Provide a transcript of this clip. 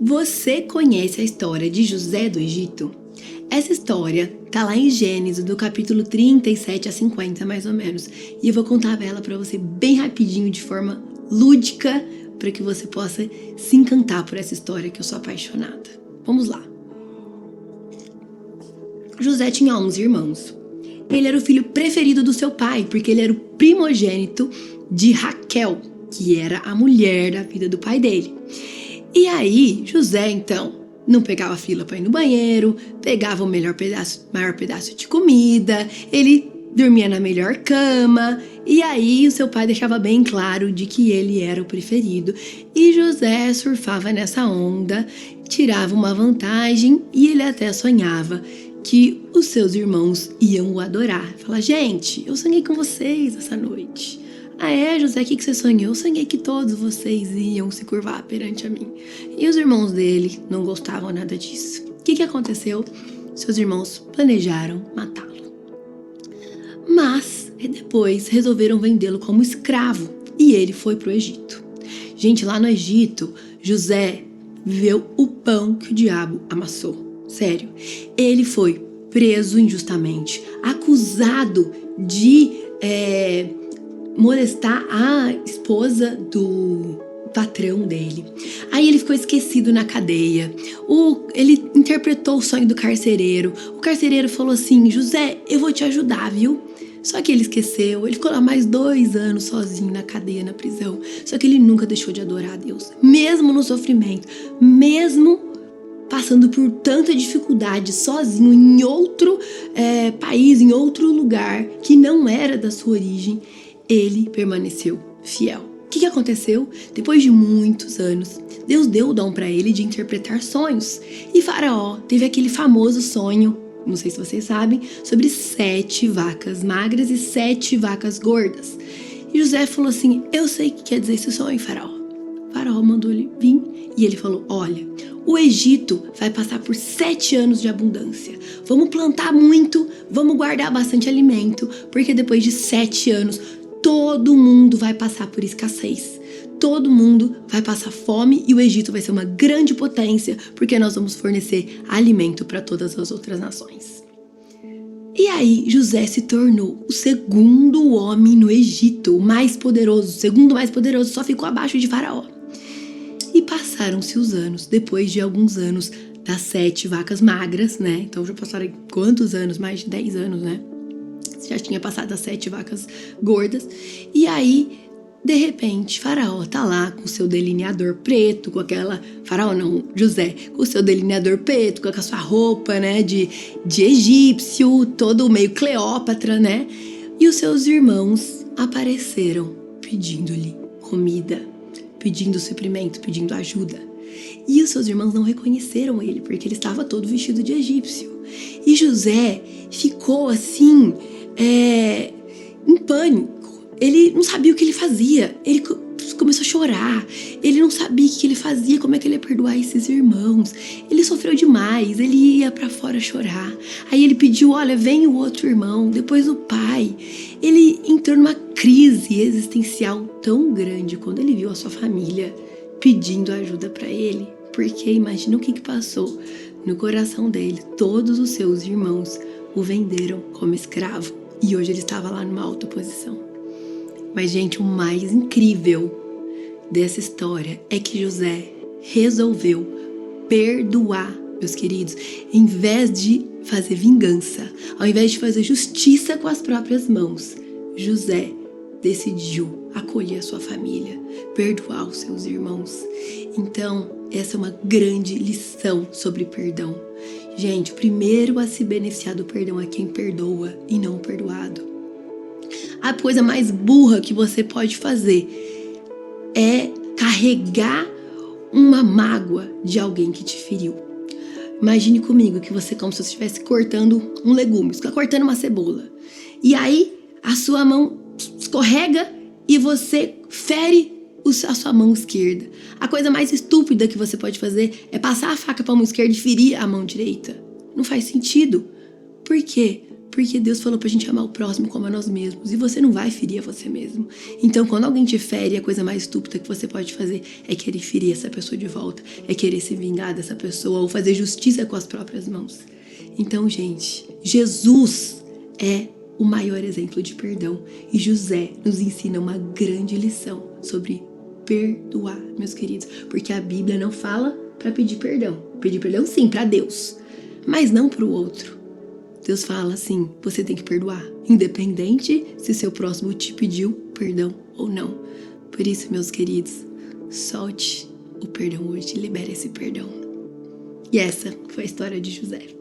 Você conhece a história de José do Egito? Essa história tá lá em Gênesis, do capítulo 37 a 50, mais ou menos. E eu vou contar ela pra você bem rapidinho, de forma lúdica, para que você possa se encantar por essa história que eu sou apaixonada. Vamos lá. José tinha 11 irmãos. Ele era o filho preferido do seu pai, porque ele era o primogênito de Raquel, que era a mulher da vida do pai dele. E aí, José, então, não pegava fila para ir no banheiro, pegava o maior pedaço de comida, ele dormia na melhor cama, e aí o seu pai deixava bem claro de que ele era o preferido. E José surfava nessa onda, tirava uma vantagem e ele até sonhava que os seus irmãos iam o adorar. Fala, gente, eu sonhei com vocês essa noite. Ah é, José, o que você sonhou? Eu sonhei que todos vocês iam se curvar perante a mim. E os irmãos dele não gostavam nada disso. O que aconteceu? Seus irmãos planejaram matá-lo. Mas depois resolveram vendê-lo como escravo e ele foi para o Egito. Gente, lá no Egito, José viveu o pão que o diabo amassou. Sério, ele foi preso injustamente, acusado de molestar a esposa do patrão dele. Aí ele ficou esquecido na cadeia. Ele interpretou o sonho do carcereiro. O carcereiro falou assim, José, eu vou te ajudar, viu? Só que ele esqueceu, ele ficou lá mais 2 anos sozinho na cadeia, na prisão. Só que ele nunca deixou de adorar a Deus, mesmo no sofrimento, mesmo passando por tanta dificuldade, sozinho, em outro país, em outro lugar, que não era da sua origem, ele permaneceu fiel. O que aconteceu? Depois de muitos anos, Deus deu o dom para ele de interpretar sonhos. E Faraó teve aquele famoso sonho, não sei se vocês sabem, sobre 7 vacas magras e 7 vacas gordas. E José falou assim, eu sei o que quer dizer esse sonho, Faraó. Faraó mandou ele vir e ele falou, olha, o Egito vai passar por 7 anos de abundância. Vamos plantar muito, vamos guardar bastante alimento, porque depois de 7 anos, todo mundo vai passar por escassez. Todo mundo vai passar fome e o Egito vai ser uma grande potência, porque nós vamos fornecer alimento para todas as outras nações. E aí José se tornou o segundo homem no Egito, o mais poderoso, o segundo mais poderoso, só ficou abaixo de Faraó. E passaram-se os anos, depois de alguns anos das 7 vacas magras, né? Então já passaram quantos anos? Mais de 10 anos, né? Já tinha passado as 7 vacas gordas. E aí, de repente, Faraó tá lá com o seu delineador preto, com aquela... Faraó não, José, com o seu delineador preto, com a sua roupa, né, de egípcio, todo meio Cleópatra, né? E os seus irmãos apareceram pedindo-lhe comida, pedindo suprimento, pedindo ajuda. E os seus irmãos não reconheceram ele, porque ele estava todo vestido de egípcio. E José ficou assim, em pânico. Ele não sabia o que ele fazia. Ele começou a chorar. Ele não sabia o que ele fazia, como é que ele ia perdoar esses irmãos. Ele sofreu demais, ele ia pra fora chorar. Aí ele pediu, olha, vem o outro irmão, depois o pai. Ele entrou numa crise existencial tão grande quando ele viu a sua família pedindo ajuda pra ele. Porque imagina o que passou no coração dele. Todos os seus irmãos o venderam como escravo. E hoje ele estava lá numa alta posição. Mas, gente, o mais incrível dessa história é que José resolveu perdoar, meus queridos, em vez de fazer vingança, ao invés de fazer justiça com as próprias mãos. José decidiu acolher a sua família, perdoar os seus irmãos. Então, essa é uma grande lição sobre perdão. Gente, o primeiro a se beneficiar do perdão é quem perdoa e não o perdoado. A coisa mais burra que você pode fazer é carregar uma mágoa de alguém que te feriu. Imagine comigo que você, como se você estivesse cortando um legume, você está cortando uma cebola. E aí a sua mão escorrega e você fere a sua mão esquerda. A coisa mais estúpida que você pode fazer é passar a faca para a mão esquerda e ferir a mão direita. Não faz sentido. Por quê? porque Deus falou pra gente amar o próximo como a nós mesmos. E você não vai ferir a você mesmo. Então, quando alguém te fere, a coisa mais estúpida que você pode fazer é querer ferir essa pessoa de volta. É querer se vingar dessa pessoa ou fazer justiça com as próprias mãos. Então, gente, Jesus é o maior exemplo de perdão. E José nos ensina uma grande lição sobre perdoar, meus queridos. Porque a Bíblia não fala para pedir perdão. Pedir perdão, sim, para Deus, mas não para o outro. Deus fala assim, você tem que perdoar, independente se seu próximo te pediu perdão ou não. Por isso, meus queridos, solte o perdão hoje, libere esse perdão. E essa foi a história de José.